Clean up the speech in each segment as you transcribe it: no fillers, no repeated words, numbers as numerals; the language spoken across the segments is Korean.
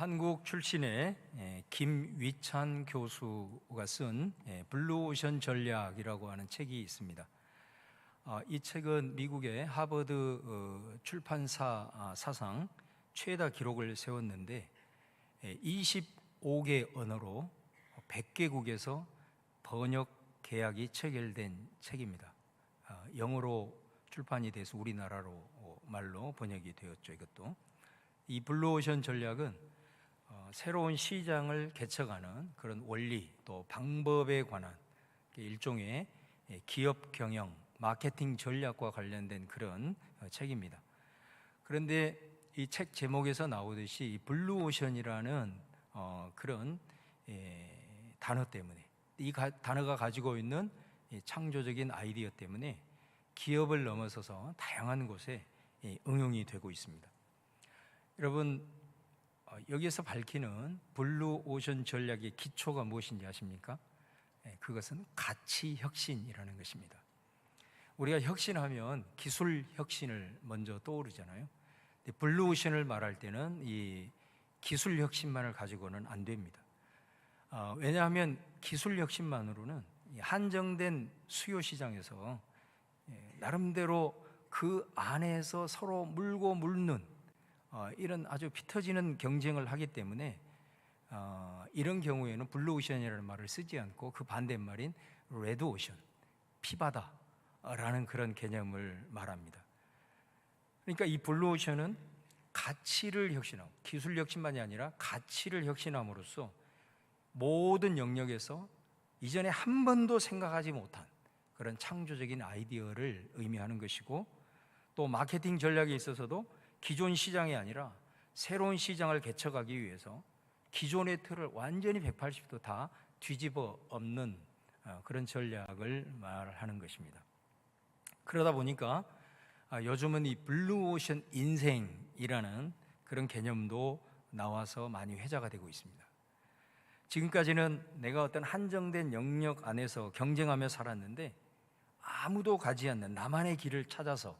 한국 출신의 김위찬 교수가 쓴 블루오션 전략이라고 하는 책이 있습니다. 이 책은 미국의 하버드 출판사 사상 최다 기록을 세웠는데 25개 언어로 100개국에서 번역 계약이 체결된 책입니다. 영어로 출판이 돼서 우리나라로 말로 번역이 되었죠. 이것도 이 블루오션 전략은 새로운 시장을 개척하는 그런 원리 또 방법에 관한 일종의 기업 경영, 마케팅 전략과 관련된 그런 책입니다. 그런데 이 책 제목에서 나오듯이 이 블루오션이라는 그런 단어 때문에, 이 단어가 가지고 있는 창조적인 아이디어 때문에 기업을 넘어서서 다양한 곳에 응용이 되고 있습니다. 여러분, 여기에서 밝히는 블루오션 전략의 기초가 무엇인지 아십니까? 그것은 가치 혁신이라는 것입니다. 우리가 혁신하면 기술 혁신을 먼저 떠오르잖아요. 블루오션을 말할 때는 이 기술 혁신만을 가지고는 안 됩니다. 왜냐하면 기술 혁신만으로는 한정된 수요 시장에서 나름대로 그 안에서 서로 물고 물는 이런 아주 피 터지는 경쟁을 하기 때문에 이런 경우에는 블루오션이라는 말을 쓰지 않고 그 반대말인 레드오션, 피바다라는 그런 개념을 말합니다. 그러니까 이 블루오션은 가치를 혁신하고 기술 혁신만이 아니라 가치를 혁신함으로써 모든 영역에서 이전에 한 번도 생각하지 못한 그런 창조적인 아이디어를 의미하는 것이고, 또 마케팅 전략에 있어서도 기존 시장이 아니라 새로운 시장을 개척하기 위해서 기존의 틀을 완전히 180도 다 뒤집어 엎는 그런 전략을 말하는 것입니다. 그러다 보니까 요즘은 이 블루오션 인생이라는 그런 개념도 나와서 많이 회자가 되고 있습니다. 지금까지는 내가 어떤 한정된 영역 안에서 경쟁하며 살았는데 아무도 가지 않는 나만의 길을 찾아서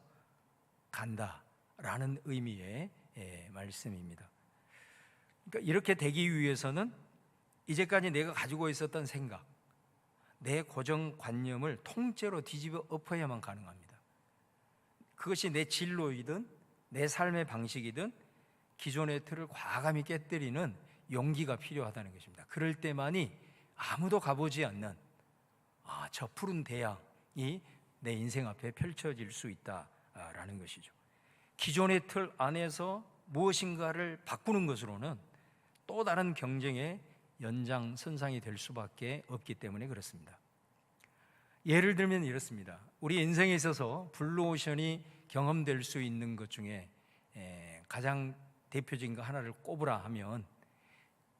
간다라는 의미의 말씀입니다. 그러니까 이렇게 되기 위해서는 이제까지 내가 가지고 있었던 생각, 내 고정관념을 통째로 뒤집어 엎어야만 가능합니다. 그것이 내 진로이든 내 삶의 방식이든 기존의 틀을 과감히 깨뜨리는 용기가 필요하다는 것입니다. 그럴 때만이 아무도 가보지 않는 저 푸른 대양이 내 인생 앞에 펼쳐질 수 있다라는 것이죠. 기존의 틀 안에서 무엇인가를 바꾸는 것으로는 또 다른 경쟁의 연장선상이 될 수밖에 없기 때문에 그렇습니다. 예를 들면 이렇습니다. 우리 인생에 있어서 블루오션이 경험될 수 있는 것 중에 가장 대표적인 거 하나를 꼽으라 하면,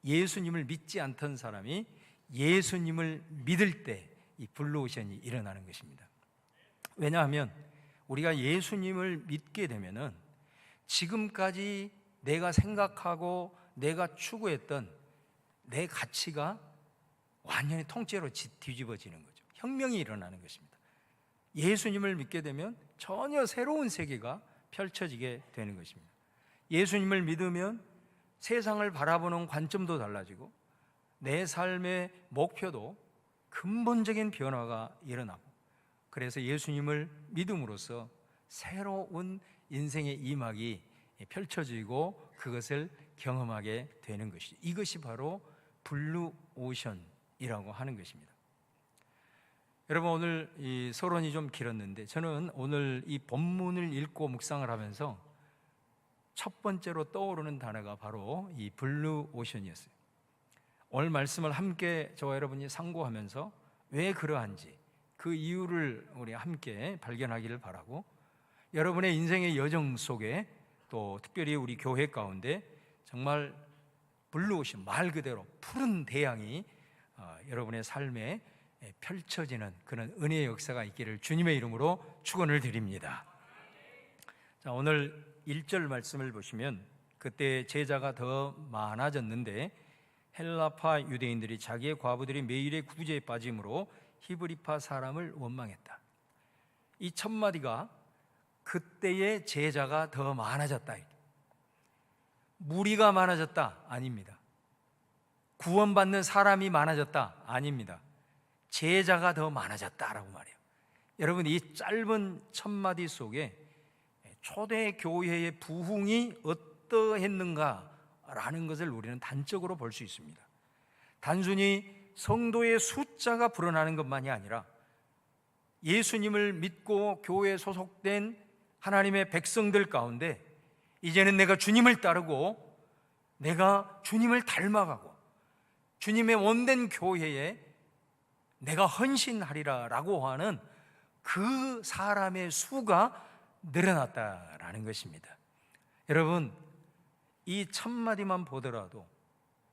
예수님을 믿지 않던 사람이 예수님을 믿을 때 이 블루오션이 일어나는 것입니다. 왜냐하면 우리가 예수님을 믿게 되면은 지금까지 내가 생각하고 내가 추구했던 내 가치가 완전히 통째로 뒤집어지는 거죠. 혁명이 일어나는 것입니다. 예수님을 믿게 되면 전혀 새로운 세계가 펼쳐지게 되는 것입니다. 예수님을 믿으면 세상을 바라보는 관점도 달라지고 내 삶의 목표도 근본적인 변화가 일어나고, 그래서 예수님을 믿음으로써 새로운 인생의 이막이 펼쳐지고 그것을 경험하게 되는 것이죠. 이것이 바로 블루오션이라고 하는 것입니다. 여러분, 오늘 이 서론이 좀 길었는데 저는 오늘 이 본문을 읽고 묵상을 하면서 첫 번째로 떠오르는 단어가 바로 이 블루오션이었어요. 오늘 말씀을 함께 저와 여러분이 상고하면서 왜 그러한지 그 이유를 우리 함께 발견하기를 바라고, 여러분의 인생의 여정 속에 또 특별히 우리 교회 가운데 정말 블루오션, 말 그대로 푸른 대양이 여러분의 삶에 펼쳐지는 그런 은혜의 역사가 있기를 주님의 이름으로 축원을 드립니다. 자, 오늘 1절 말씀을 보시면, 그때 제자가 더 많아졌는데 헬라파 유대인들이 자기의 과부들이 매일의 구제에 빠짐으로 히브리파 사람을 원망했다. 이 첫 마디가 그때의 제자가 더 많아졌다. 무리가 많아졌다? 아닙니다. 구원받는 사람이 많아졌다? 아닙니다. 제자가 더 많아졌다라고 말해요. 여러분, 이 짧은 첫마디 속에 초대교회의 부흥이 어떠했는가라는 것을 우리는 단적으로 볼 수 있습니다. 단순히 성도의 숫자가 불어나는 것만이 아니라 예수님을 믿고 교회에 소속된 하나님의 백성들 가운데 이제는 내가 주님을 따르고 내가 주님을 닮아가고 주님의 원된 교회에 내가 헌신하리라 라고 하는 그 사람의 수가 늘어났다라는 것입니다. 여러분, 이 첫마디만 보더라도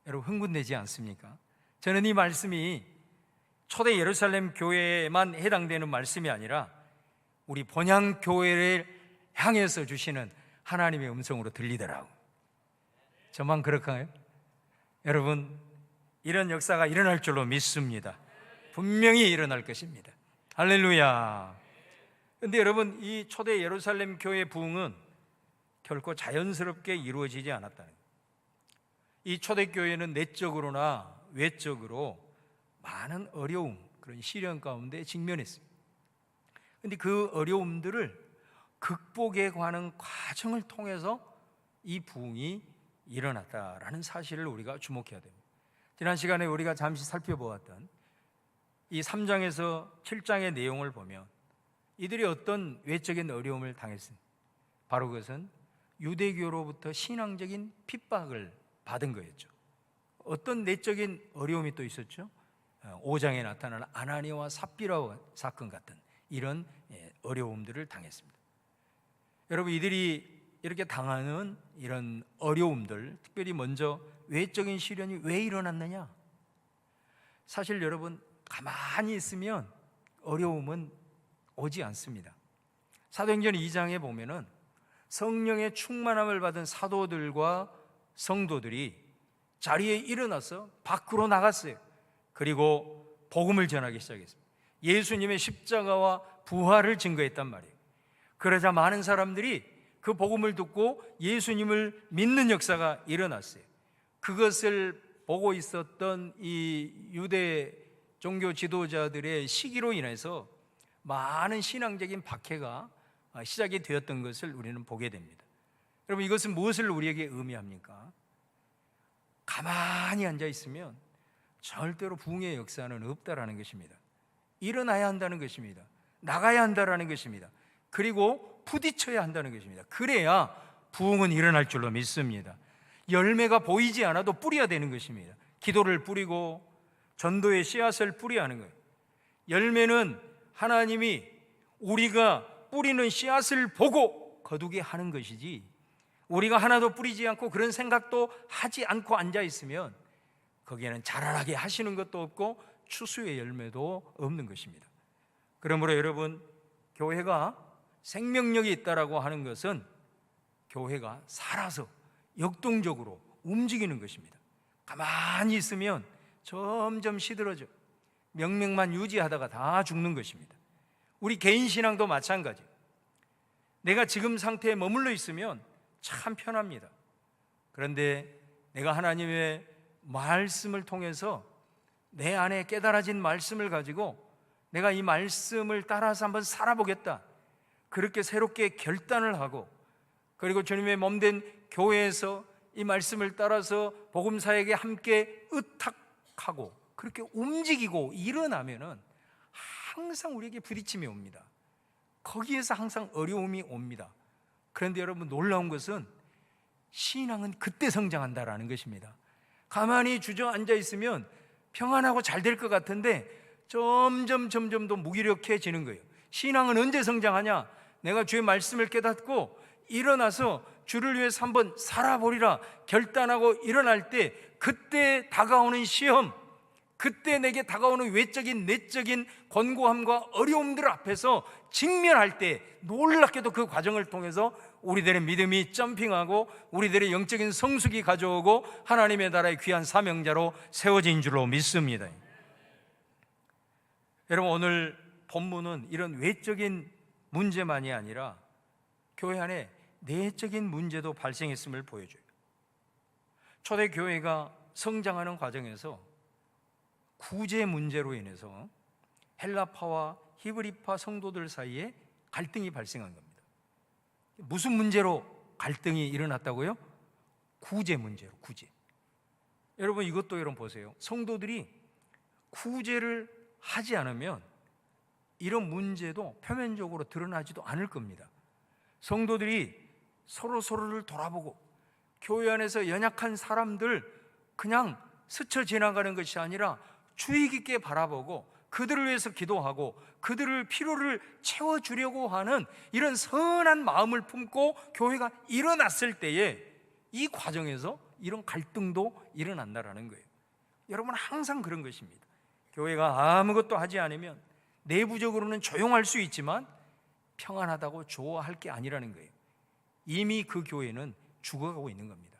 여러분 흥분되지 않습니까? 저는 이 말씀이 초대 예루살렘 교회에만 해당되는 말씀이 아니라 우리 본향 교회를 향해서 주시는 하나님의 음성으로 들리더라고요. 저만 그럴까요? 여러분, 이런 역사가 일어날 줄로 믿습니다. 분명히 일어날 것입니다. 할렐루야. 그런데 여러분, 이 초대 예루살렘 교회 부흥은 결코 자연스럽게 이루어지지 않았다는 거예요. 이 초대교회는 내적으로나 외적으로 많은 어려움, 그런 시련 가운데 직면했습니다. 그런데 그 어려움들을 극복해 가는 과정을 통해서 이 부흥이 일어났다라는 사실을 우리가 주목해야 됩니다. 지난 시간에 우리가 잠시 살펴보았던 이 3장에서 7장의 내용을 보면 이들이 어떤 외적인 어려움을 당했습니다. 바로 그것은 유대교로부터 신앙적인 핍박을 받은 거였죠. 어떤 내적인 어려움이 또 있었죠? 5장에 나타나는 아나니아와 삽비라 사건 같은 이런 어려움들을 당했습니다. 여러분, 이들이 이렇게 당하는 이런 어려움들, 특별히 먼저 외적인 시련이 왜 일어났느냐? 사실 여러분, 가만히 있으면 어려움은 오지 않습니다. 사도행전 2장에 보면은 성령의 충만함을 받은 사도들과 성도들이 자리에 일어나서 밖으로 나갔어요. 그리고 복음을 전하기 시작했습니다. 예수님의 십자가와 부활을 증거했단 말이에요. 그러자 많은 사람들이 그 복음을 듣고 예수님을 믿는 역사가 일어났어요. 그것을 보고 있었던 이 유대 종교 지도자들의 시기로 인해서 많은 신앙적인 박해가 시작이 되었던 것을 우리는 보게 됩니다. 여러분, 이것은 무엇을 우리에게 의미합니까? 가만히 앉아 있으면 절대로 부흥의 역사는 없다라는 것입니다. 일어나야 한다는 것입니다. 나가야 한다라는 것입니다. 그리고 부딪혀야 한다는 것입니다. 그래야 부흥은 일어날 줄로 믿습니다. 열매가 보이지 않아도 뿌려야 되는 것입니다. 기도를 뿌리고 전도의 씨앗을 뿌려야 하는 거예요. 열매는 하나님이 우리가 뿌리는 씨앗을 보고 거두게 하는 것이지, 우리가 하나도 뿌리지 않고 그런 생각도 하지 않고 앉아 있으면 거기에는 자라나게 하시는 것도 없고 추수의 열매도 없는 것입니다. 그러므로 여러분, 교회가 생명력이 있다라고 하는 것은 교회가 살아서 역동적으로 움직이는 것입니다. 가만히 있으면 점점 시들어져 명맥만 유지하다가 다 죽는 것입니다. 우리 개인 신앙도 마찬가지. 내가 지금 상태에 머물러 있으면 참 편합니다. 그런데 내가 하나님의 말씀을 통해서 내 안에 깨달아진 말씀을 가지고 내가 이 말씀을 따라서 한번 살아보겠다, 그렇게 새롭게 결단을 하고, 그리고 주님의 몸된 교회에서 이 말씀을 따라서 복음사에게 함께 의탁하고 그렇게 움직이고 일어나면은 항상 우리에게 부딪힘이 옵니다. 거기에서 항상 어려움이 옵니다. 그런데 여러분, 놀라운 것은 신앙은 그때 성장한다라는 것입니다. 가만히 주저앉아 있으면 평안하고 잘 될 것 같은데 점점 더 무기력해지는 거예요. 신앙은 언제 성장하냐? 내가 주의 말씀을 깨닫고 일어나서 주를 위해서 한번 살아보리라 결단하고 일어날 때, 그때 다가오는 시험, 그때 내게 다가오는 외적인 내적인 권고함과 어려움들 앞에서 직면할 때 놀랍게도 그 과정을 통해서 우리들의 믿음이 점핑하고 우리들의 영적인 성숙이 가져오고 하나님의 나라의 귀한 사명자로 세워진 줄로 믿습니다. 여러분, 오늘 본문은 이런 외적인 문제만이 아니라 교회 안에 내적인 문제도 발생했음을 보여줘요. 초대교회가 성장하는 과정에서 구제 문제로 인해서 헬라파와 히브리파 성도들 사이에 갈등이 발생한 겁니다. 무슨 문제로 갈등이 일어났다고요? 구제 문제로, 구제. 여러분, 이것도 여러분 보세요. 성도들이 구제를 하지 않으면 이런 문제도 표면적으로 드러나지도 않을 겁니다. 성도들이 서로를 돌아보고 교회 안에서 연약한 사람들 그냥 스쳐 지나가는 것이 아니라 주의 깊게 바라보고 그들을 위해서 기도하고 그들의 필요를 채워주려고 하는 이런 선한 마음을 품고 교회가 일어났을 때에 이 과정에서 이런 갈등도 일어난다라는 거예요. 여러분, 항상 그런 것입니다. 교회가 아무것도 하지 않으면 내부적으로는 조용할 수 있지만 평안하다고 좋아할 게 아니라는 거예요. 이미 그 교회는 죽어가고 있는 겁니다.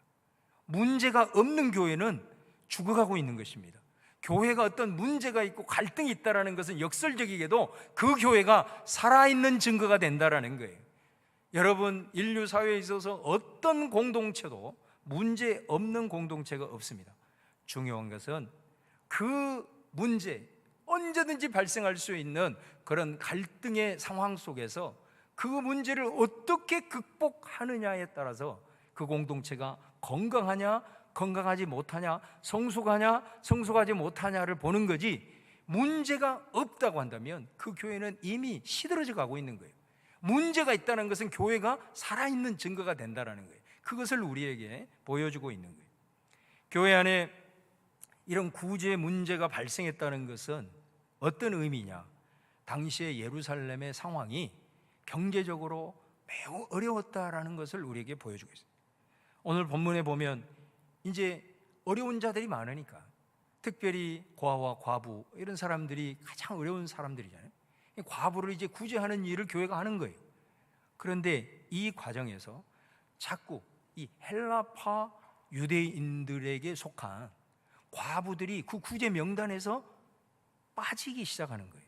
문제가 없는 교회는 죽어가고 있는 것입니다. 교회가 어떤 문제가 있고 갈등이 있다는 것은 역설적이게도 그 교회가 살아있는 증거가 된다는 거예요. 여러분, 인류 사회에 있어서 어떤 공동체도 문제 없는 공동체가 없습니다. 중요한 것은 그 문제, 언제든지 발생할 수 있는 그런 갈등의 상황 속에서 그 문제를 어떻게 극복하느냐에 따라서 그 공동체가 건강하냐, 건강하지 못하냐, 성숙하냐, 성숙하지 못하냐를 보는 거지, 문제가 없다고 한다면 그 교회는 이미 시들어져 가고 있는 거예요. 문제가 있다는 것은 교회가 살아있는 증거가 된다는 거예요. 그것을 우리에게 보여주고 있는 거예요. 교회 안에 이런 구제 문제가 발생했다는 것은 어떤 의미냐? 당시의 예루살렘의 상황이 경제적으로 매우 어려웠다라는 것을 우리에게 보여주고 있어요. 오늘 본문에 보면 이제 어려운 자들이 많으니까, 특별히 고아와 과부 이런 사람들이 가장 어려운 사람들이잖아요. 과부를 이제 구제하는 일을 교회가 하는 거예요. 그런데 이 과정에서 자꾸 이 헬라파 유대인들에게 속한 과부들이 그 구제 명단에서 빠지기 시작하는 거예요.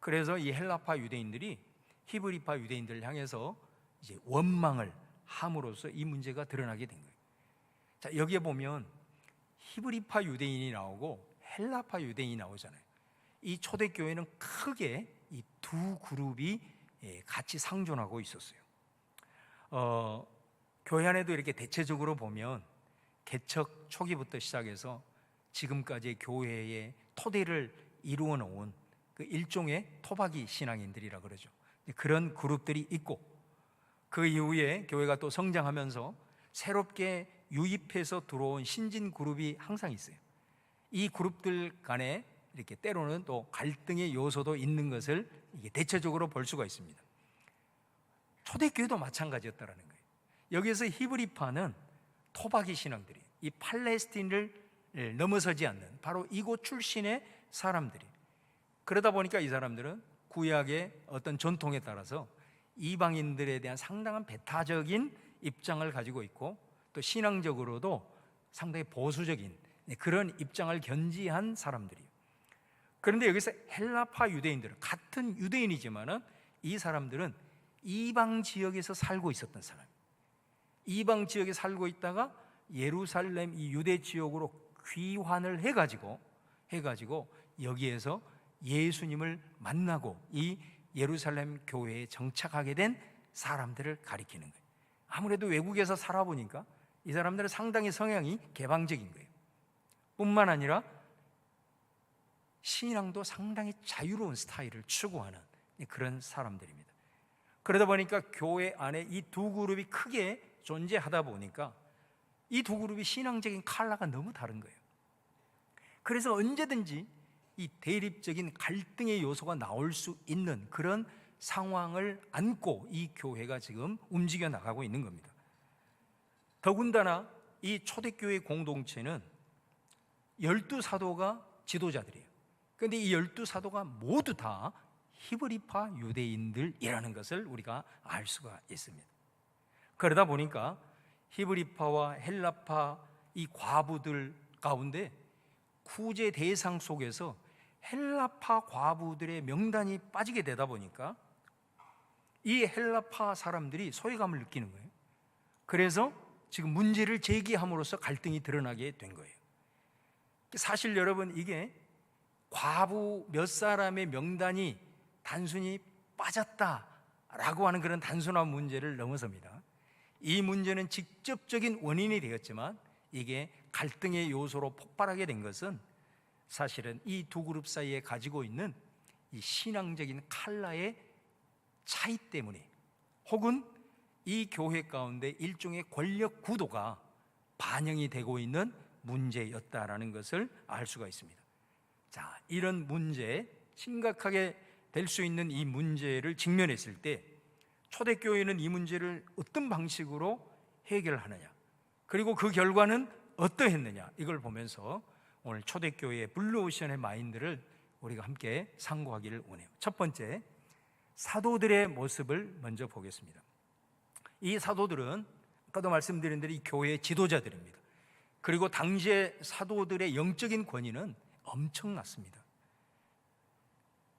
그래서 이 헬라파 유대인들이 히브리파 유대인들을 향해서 이제 원망을 함으로써 이 문제가 드러나게 된 거예요. 자, 여기에 보면 히브리파 유대인이 나오고 헬라파 유대인이 나오잖아요. 이 초대교회는 크게 이 두 그룹이 같이 상존하고 있었어요. 교회 안에도 이렇게 대체적으로 보면 개척 초기부터 시작해서 지금까지 교회의 토대를 이루어 놓은 그 일종의 토박이 신앙인들이라 그러죠. 그런 그룹들이 있고, 그 이후에 교회가 또 성장하면서 새롭게 유입해서 들어온 신진 그룹이 항상 있어요. 이 그룹들 간에 이렇게 때로는 또 갈등의 요소도 있는 것을 이게 대체적으로 볼 수가 있습니다. 초대교회도 마찬가지였다라는 거예요. 여기에서 히브리파는 토박이 신앙들이, 이 팔레스틴을 넘어서지 않는 바로 이곳 출신의 사람들이, 그러다 보니까 이 사람들은 구약의 어떤 전통에 따라서 이방인들에 대한 상당한 배타적인 입장을 가지고 있고, 또 신앙적으로도 상당히 보수적인 그런 입장을 견지한 사람들이에요. 그런데 여기서 헬라파 유대인들은 같은 유대인이지만은 이 사람들은 이방 지역에서 살고 있었던 사람, 이방 지역에 살고 있다가 예루살렘 이 유대 지역으로 귀환을 해가지고 여기에서 예수님을 만나고 이 예루살렘 교회에 정착하게 된 사람들을 가리키는 거예요. 아무래도 외국에서 살아보니까 이 사람들은 상당히 성향이 개방적인 거예요. 뿐만 아니라 신앙도 상당히 자유로운 스타일을 추구하는 그런 사람들입니다. 그러다 보니까 교회 안에 이 두 그룹이 크게 존재하다 보니까 이 두 그룹이 신앙적인 컬러가 너무 다른 거예요. 그래서 언제든지 이 대립적인 갈등의 요소가 나올 수 있는 그런 상황을 안고 이 교회가 지금 움직여 나가고 있는 겁니다. 더군다나 이 초대교회 공동체는 12사도가 지도자들이에요. 그런데 이 12사도가 모두 다 히브리파 유대인들이라는 것을 우리가 알 수가 있습니다. 그러다 보니까 히브리파와 헬라파 이 과부들 가운데 구제 대상 속에서 헬라파 과부들의 명단이 빠지게 되다 보니까 이 헬라파 사람들이 소외감을 느끼는 거예요. 그래서 지금 문제를 제기함으로써 갈등이 드러나게 된 거예요. 사실 여러분, 이게 과부 몇 사람의 명단이 단순히 빠졌다라고 하는 그런 단순한 문제를 넘어섭니다. 이 문제는 직접적인 원인이 되었지만 이게 갈등의 요소로 폭발하게 된 것은 사실은 이 두 그룹 사이에 가지고 있는 이 신앙적인 칼라의 차이 때문에, 혹은 이 교회 가운데 일종의 권력 구도가 반영이 되고 있는 문제였다라는 것을 알 수가 있습니다. 자, 이런 문제, 심각하게 될 수 있는 이 문제를 직면했을 때 초대교회는 이 문제를 어떤 방식으로 해결하느냐, 그리고 그 결과는 어떠했느냐, 이걸 보면서 오늘 초대교회의 블루오션의 마인드를 우리가 함께 상고하기를 원해요. 첫 번째, 사도들의 모습을 먼저 보겠습니다. 이 사도들은 아까도 말씀드린 대로 이 교회의 지도자들입니다. 그리고 당시의 사도들의 영적인 권위는 엄청났습니다.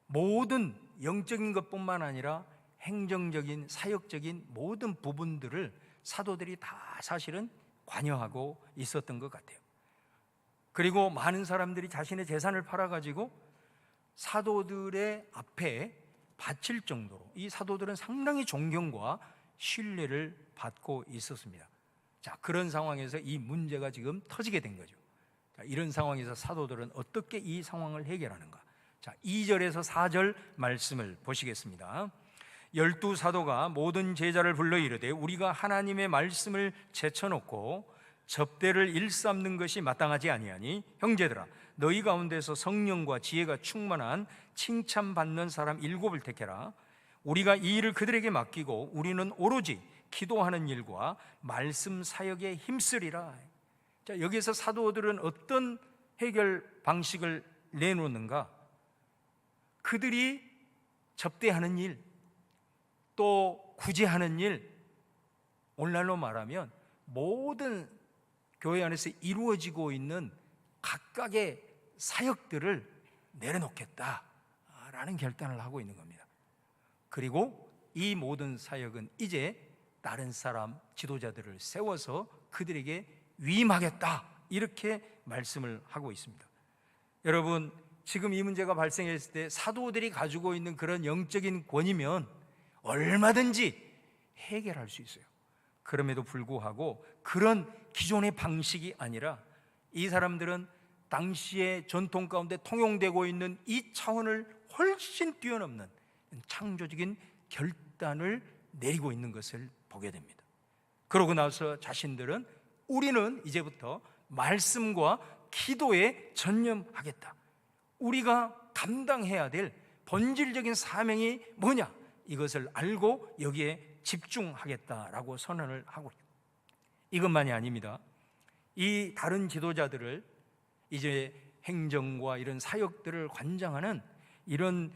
모든 영적인 것뿐만 아니라 행정적인, 사역적인 모든 부분들을 사도들이 다 사실은 관여하고 있었던 것 같아요. 그리고 많은 사람들이 자신의 재산을 팔아가지고 사도들의 앞에 바칠 정도로 이 사도들은 상당히 존경과 신뢰를 받고 있었습니다. 자, 그런 상황에서 이 문제가 지금 터지게 된 거죠. 자, 이런 상황에서 사도들은 어떻게 이 상황을 해결하는가? 자, 2절에서 4절 말씀을 보시겠습니다. 12사도가 모든 제자를 불러 이르되 우리가 하나님의 말씀을 제쳐놓고 접대를 일삼는 것이 마땅하지 아니하니 형제들아, 너희 가운데서 성령과 지혜가 충만한 칭찬받는 사람 7을 택해라. 우리가 이 일을 그들에게 맡기고 우리는 오로지 기도하는 일과 말씀 사역에 힘쓰리라. 자, 여기서 사도들은 어떤 해결 방식을 내놓는가? 그들이 접대하는 일, 또 구제하는 일, 오늘날로 말하면 모든 교회 안에서 이루어지고 있는 각각의 사역들을 내려놓겠다라는 결단을 하고 있는 겁니다. 그리고 이 모든 사역은 이제 다른 사람 지도자들을 세워서 그들에게 위임하겠다, 이렇게 말씀을 하고 있습니다. 여러분, 지금 이 문제가 발생했을 때 사도들이 가지고 있는 그런 영적인 권위면 얼마든지 해결할 수 있어요. 그럼에도 불구하고 그런 기존의 방식이 아니라 이 사람들은 당시의 전통 가운데 통용되고 있는 이 차원을 훨씬 뛰어넘는 창조적인 결단을 내리고 있는 것을 보게 됩니다. 그러고 나서 자신들은 우리는 이제부터 말씀과 기도에 전념하겠다. 우리가 감당해야 될 본질적인 사명이 뭐냐, 이것을 알고 여기에 집중하겠다라고 선언을 하고 있습니다. 이것만이 아닙니다. 이 다른 지도자들을 이제 행정과 이런 사역들을 관장하는 이런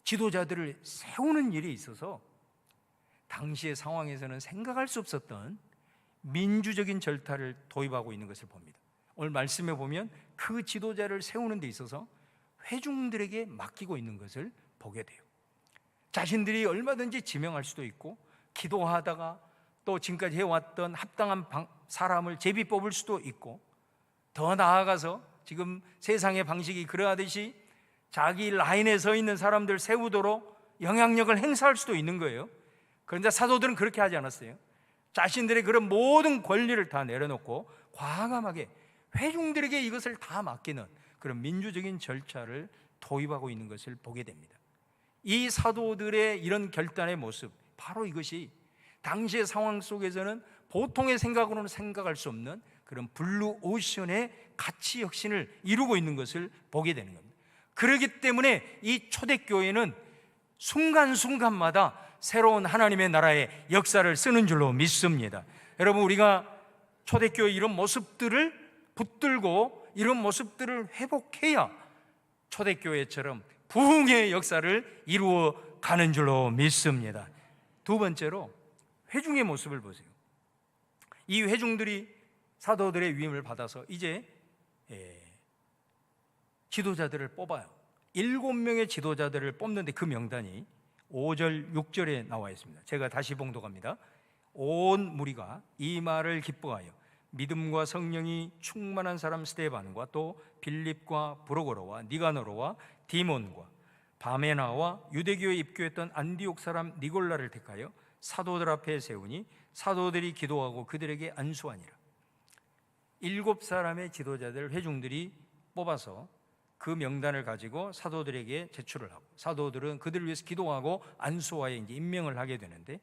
지도자들을 세우는 일에 있어서 당시의 상황에서는 생각할 수 없었던 민주적인 절차를 도입하고 있는 것을 봅니다. 오늘 말씀에 보면 그 지도자를 세우는 데 있어서 회중들에게 맡기고 있는 것을 보게 돼요. 자신들이 얼마든지 지명할 수도 있고, 기도하다가 또 지금까지 해왔던 합당한 사람을 제비 뽑을 수도 있고, 더 나아가서 지금 세상의 방식이 그러하듯이 자기 라인에 서 있는 사람들 세우도록 영향력을 행사할 수도 있는 거예요. 그런데 사도들은 그렇게 하지 않았어요. 자신들의 그런 모든 권리를 다 내려놓고 과감하게 회중들에게 이것을 다 맡기는 그런 민주적인 절차를 도입하고 있는 것을 보게 됩니다. 이 사도들의 이런 결단의 모습, 바로 이것이 당시의 상황 속에서는 보통의 생각으로는 생각할 수 없는 그런 블루오션의 가치 혁신을 이루고 있는 것을 보게 되는 겁니다. 그렇기 때문에 이 초대교회는 순간순간마다 새로운 하나님의 나라의 역사를 쓰는 줄로 믿습니다. 여러분, 우리가 초대교회 이런 모습들을 붙들고 이런 모습들을 회복해야 초대교회처럼 부흥의 역사를 이루어 가는 줄로 믿습니다. 두 번째로 회중의 모습을 보세요. 이 회중들이 사도들의 위임을 받아서 이제 지도자들을 뽑아요. 7명의 지도자들을 뽑는데 그 명단이 5절, 6절에 나와 있습니다. 제가 다시 봉독합니다. 온 무리가 이 말을 기뻐하여 믿음과 성령이 충만한 사람 스데반과 또 빌립과 브로고로와 니가노로와 디몬과 바메나와 유대교에 입교했던 안디옥 사람 니골라를 택하여 사도들 앞에 세우니 사도들이 기도하고 그들에게 안수하니라. 7사람의 지도자들 회중들이 뽑아서 그 명단을 가지고 사도들에게 제출을 하고, 사도들은 그들을 위해서 기도하고 안수하여 이제 임명을 하게 되는데,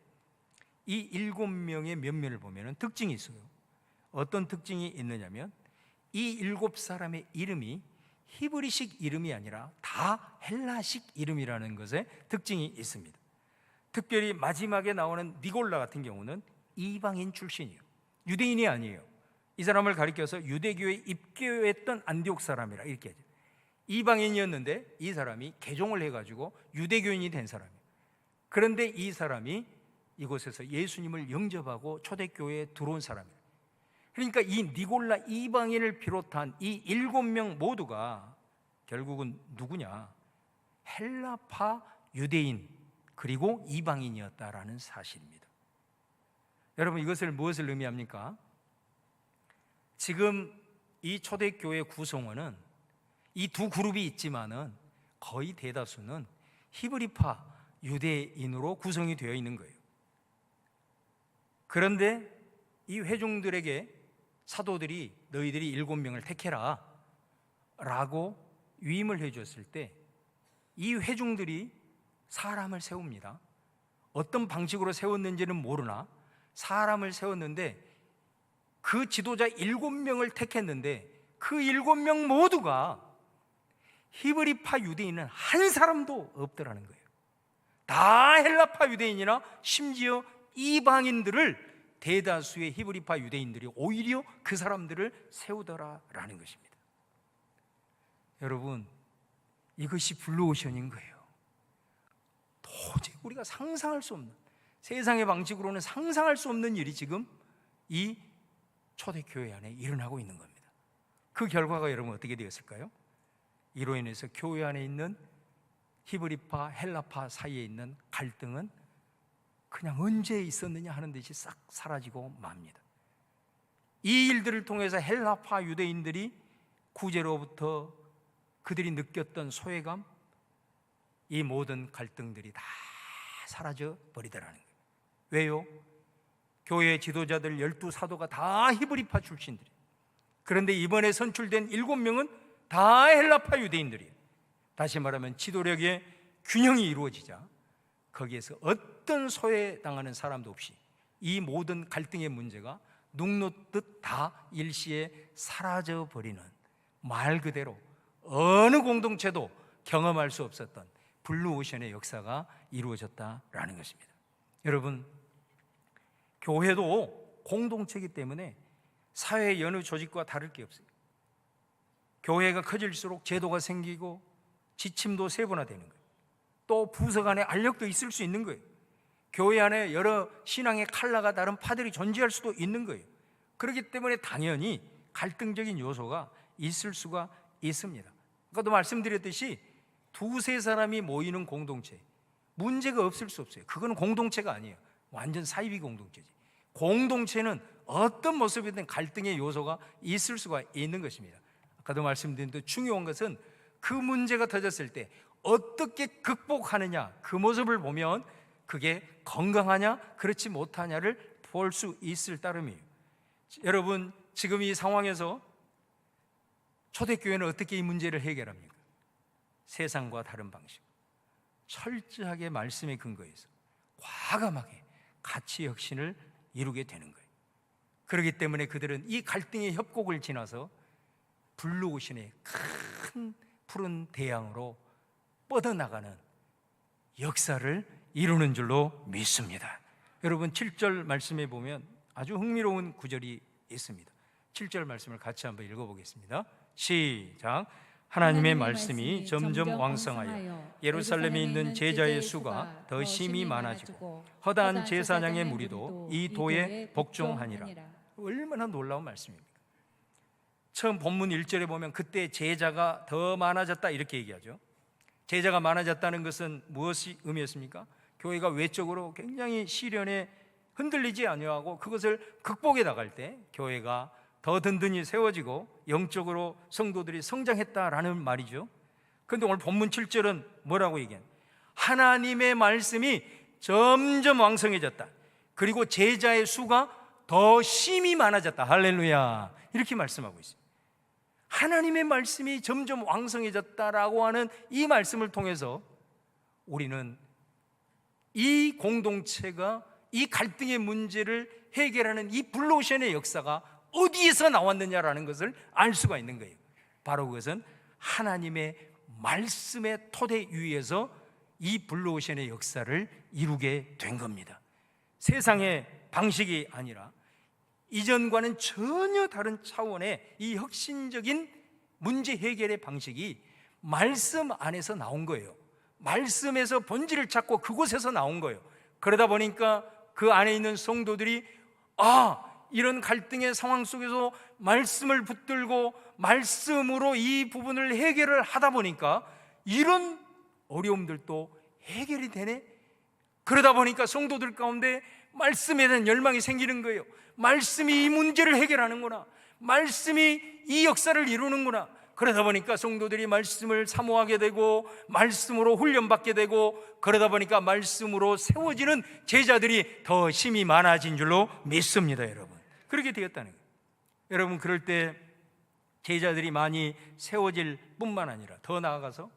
이 7명의 면면을 보면 특징이 있어요. 어떤 특징이 있느냐면 이 7사람의 이름이 히브리식 이름이 아니라 다 헬라식 이름이라는 것에 특징이 있습니다. 특별히 마지막에 나오는 니골라 같은 경우는 이방인 출신이에요. 유대인이 아니에요. 이 사람을 가리켜서 유대교에 입교했던 안디옥 사람이라 이렇게 하죠. 이방인이었는데 이 사람이 개종을 해가지고 유대교인이 된 사람이에요. 그런데 이 사람이 이곳에서 예수님을 영접하고 초대교회에 들어온 사람이에요. 그러니까 이 니골라 이방인을 비롯한 이 7명 모두가 결국은 누구냐? 헬라파 유대인 그리고 이방인이었다라는 사실입니다. 여러분, 이것을 무엇을 의미합니까? 지금 이 초대교회 구성원은 이 두 그룹이 있지만은 거의 대다수는 히브리파 유대인으로 구성이 되어 있는 거예요. 그런데 이 회중들에게 사도들이 너희들이 7명을 택해라 라고 위임을 해줬을 때 이 회중들이 사람을 세웁니다. 어떤 방식으로 세웠는지는 모르나 사람을 세웠는데 그 지도자 7명을 택했는데 그 7명 모두가 히브리파 유대인은 한 사람도 없더라는 거예요. 다 헬라파 유대인이나 심지어 이방인들을 대다수의 히브리파 유대인들이 오히려 그 사람들을 세우더라라는 것입니다. 여러분, 이것이 블루오션인 거예요. 도저히 우리가 상상할 수 없는, 세상의 방식으로는 상상할 수 없는 일이 지금 이 초대교회 안에 일어나고 있는 겁니다. 그 결과가 여러분 어떻게 되었을까요? 이로 인해서 교회 안에 있는 히브리파, 헬라파 사이에 있는 갈등은 그냥 언제 있었느냐 하는 듯이 싹 사라지고 맙니다. 이 일들을 통해서 헬라파 유대인들이 구제로부터 그들이 느꼈던 소외감, 이 모든 갈등들이 다 사라져 버리더라는 거예요. 왜요? 교회 지도자들 12사도가 다 히브리파 출신들이에요. 그런데 이번에 선출된 7명은 다 헬라파 유대인들이에요. 다시 말하면 지도력의 균형이 이루어지자 거기에서 어떤 소외당하는 사람도 없이 이 모든 갈등의 문제가 눅놓듯 다 일시에 사라져버리는, 말 그대로 어느 공동체도 경험할 수 없었던 블루오션의 역사가 이루어졌다라는 것입니다. 여러분, 교회도 공동체이기 때문에 사회의 여느 조직과 다를 게 없어요. 교회가 커질수록 제도가 생기고 지침도 세분화되는 거예요. 또 부서 간에 알력도 있을 수 있는 거예요. 교회 안에 여러 신앙의 컬러가 다른 파들이 존재할 수도 있는 거예요. 그렇기 때문에 당연히 갈등적인 요소가 있을 수가 있습니다. 아까도 말씀드렸듯이 두세 사람이 모이는 공동체, 문제가 없을 수 없어요. 그건 공동체가 아니에요. 완전 사이비 공동체지. 공동체는 어떤 모습이든 갈등의 요소가 있을 수가 있는 것입니다. 아까도 말씀드린 대로 중요한 것은 그 문제가 터졌을 때 어떻게 극복하느냐, 그 모습을 보면 그게 건강하냐 그렇지 못하냐를 볼 수 있을 따름이에요. 여러분, 지금 이 상황에서 초대교회는 어떻게 이 문제를 해결합니까? 세상과 다른 방식, 철저하게 말씀에 근거해서 과감하게 가치 혁신을 이루게 되는 거예요. 그렇기 때문에 그들은 이 갈등의 협곡을 지나서 블루오션의 큰 푸른 대양으로 뻗어나가는 역사를 이루는 줄로 믿습니다. 여러분, 7절 말씀에 보면 아주 흥미로운 구절이 있습니다. 7절 말씀을 같이 한번 읽어보겠습니다. 시작. 하나님의 말씀이 점점 왕성하여 예루살렘에 있는 제자의 수가 더 심히 많아지고 허다한 제사장의 무리도 이 도에 복종하니라. 얼마나 놀라운 말씀입니까? 처음 본문 1절에 보면 그때 제자가 더 많아졌다 이렇게 얘기하죠. 제자가 많아졌다는 것은 무엇이 의미했습니까? 교회가 외적으로 굉장히 시련에 흔들리지 아니하고 그것을 극복해 나갈 때 교회가 더 든든히 세워지고 영적으로 성도들이 성장했다라는 말이죠. 그런데 오늘 본문 7절은 뭐라고 얘기해요? 하나님의 말씀이 점점 왕성해졌다. 그리고 제자의 수가 더 심히 많아졌다. 할렐루야. 이렇게 말씀하고 있어요. 하나님의 말씀이 점점 왕성해졌다라고 하는 이 말씀을 통해서 우리는 이 공동체가 이 갈등의 문제를 해결하는 이 블루오션의 역사가 어디에서 나왔느냐라는 것을 알 수가 있는 거예요. 바로 그것은 하나님의 말씀의 토대 위에서 이 블루오션의 역사를 이루게 된 겁니다. 세상의 방식이 아니라 이전과는 전혀 다른 차원의 이 혁신적인 문제 해결의 방식이 말씀 안에서 나온 거예요. 말씀에서 본질을 찾고 그곳에서 나온 거예요. 그러다 보니까 그 안에 있는 성도들이 이런 갈등의 상황 속에서 말씀을 붙들고 말씀으로 이 부분을 해결을 하다 보니까 이런 어려움들도 해결이 되네. 그러다 보니까 성도들 가운데 말씀에 대한 열망이 생기는 거예요. 말씀이 이 문제를 해결하는구나. 말씀이 이 역사를 이루는구나. 그러다 보니까 성도들이 말씀을 사모하게 되고 말씀으로 훈련받게 되고 그러다 보니까 말씀으로 세워지는 제자들이 더 힘이 많아진 줄로 믿습니다. 여러분, 그렇게 되었다는 거예요. 여러분, 그럴 때 제자들이 많이 세워질 뿐만 아니라 더 나아가서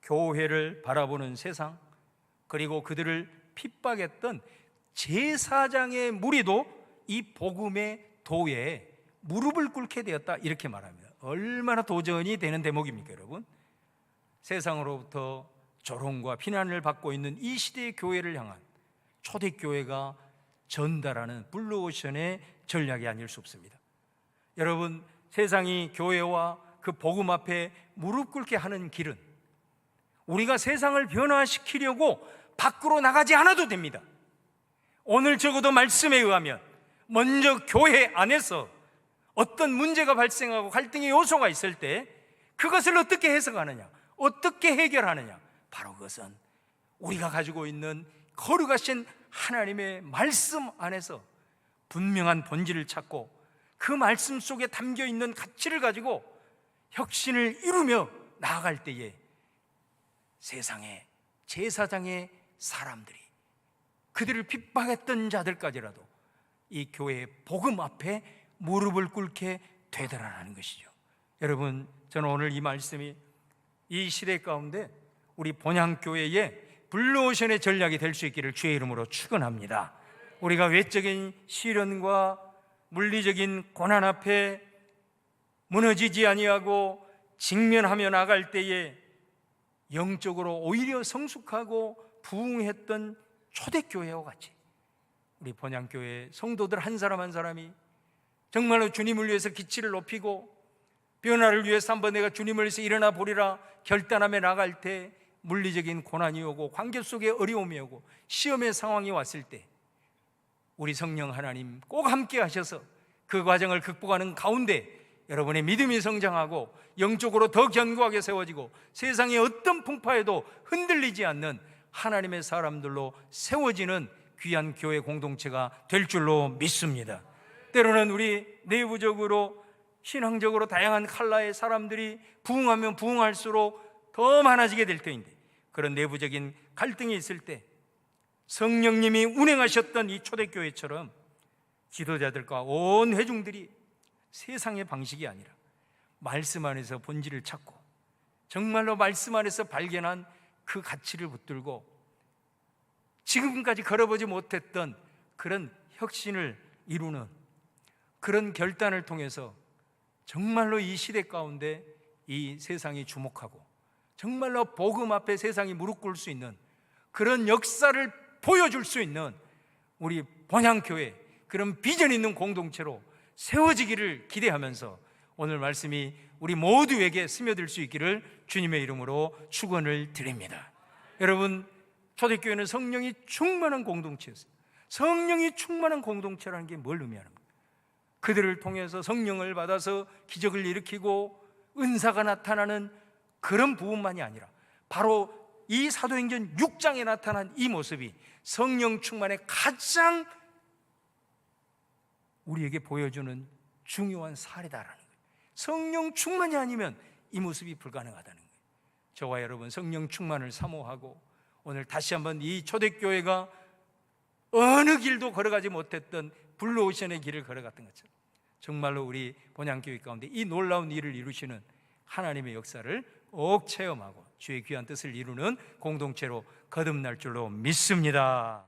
교회를 바라보는 세상, 그리고 그들을 핍박했던 제사장의 무리도 이 복음의 도에 무릎을 꿇게 되었다, 이렇게 말합니다. 얼마나 도전이 되는 대목입니까, 여러분? 세상으로부터 조롱과 비난을 받고 있는 이 시대의 교회를 향한 초대교회가 전달하는 블루오션의 전략이 아닐 수 없습니다. 여러분, 세상이 교회와 그 복음 앞에 무릎 꿇게 하는 길은 우리가 세상을 변화시키려고 밖으로 나가지 않아도 됩니다. 오늘 적어도 말씀에 의하면 먼저 교회 안에서 어떤 문제가 발생하고 갈등의 요소가 있을 때 그것을 어떻게 해석하느냐, 어떻게 해결하느냐, 바로 그것은 우리가 가지고 있는 거룩하신 하나님의 말씀 안에서 분명한 본질을 찾고 그 말씀 속에 담겨있는 가치를 가지고 혁신을 이루며 나아갈 때에 세상의 제사장의 사람들이, 그들을 핍박했던 자들까지라도 이 교회의 복음 앞에 무릎을 꿇게 되더라는 것이죠. 여러분, 저는 오늘 이 말씀이 이 시대 가운데 우리 본향교회의 블루오션의 전략이 될 수 있기를 주의 이름으로 축원합니다. 우리가 외적인 시련과 물리적인 고난 앞에 무너지지 아니하고 직면하며 나갈 때에 영적으로 오히려 성숙하고 부흥했던 초대교회와 같이 우리 본향교회 성도들 한 사람 한 사람이 정말로 주님을 위해서 기치를 높이고 변화를 위해서 한번 내가 주님을 위해서 일어나 보리라 결단하며 나갈 때 물리적인 고난이 오고 관계 속에 어려움이 오고 시험의 상황이 왔을 때 우리 성령 하나님 꼭 함께 하셔서 그 과정을 극복하는 가운데 여러분의 믿음이 성장하고 영적으로 더 견고하게 세워지고 세상의 어떤 풍파에도 흔들리지 않는 하나님의 사람들로 세워지는 귀한 교회 공동체가 될 줄로 믿습니다. 때로는 우리 내부적으로 신앙적으로 다양한 컬러의 사람들이 부흥하면 부흥할수록 더 많아지게 될 터인데 그런 내부적인 갈등이 있을 때 성령님이 운행하셨던 이 초대교회처럼 지도자들과 온 회중들이 세상의 방식이 아니라 말씀 안에서 본질을 찾고 정말로 말씀 안에서 발견한 그 가치를 붙들고 지금까지 걸어보지 못했던 그런 혁신을 이루는 그런 결단을 통해서 정말로 이 시대 가운데 이 세상이 주목하고 정말로 복음 앞에 세상이 무릎 꿇을 수 있는 그런 역사를 보여줄 수 있는 우리 본향교회 그런 비전 있는 공동체로 세워지기를 기대하면서 오늘 말씀이 우리 모두에게 스며들 수 있기를 주님의 이름으로 축원을 드립니다. 여러분, 초대교회는 성령이 충만한 공동체였어요. 성령이 충만한 공동체라는 게 뭘 의미하는 거예요? 그들을 통해서 성령을 받아서 기적을 일으키고 은사가 나타나는 그런 부분만이 아니라 바로 이 사도행전 6장에 나타난 이 모습이 성령 충만의 가장 우리에게 보여주는 중요한 사례다라는 거예요. 성령 충만이 아니면 이 모습이 불가능하다는 거예요. 저와 여러분 성령 충만을 사모하고 오늘 다시 한번 이 초대교회가 어느 길도 걸어가지 못했던 블루오션의 길을 걸어갔던 것처럼 정말로 우리 본향교회 가운데 이 놀라운 일을 이루시는 하나님의 역사를 꼭 체험하고 주의 귀한 뜻을 이루는 공동체로 거듭날 줄로 믿습니다.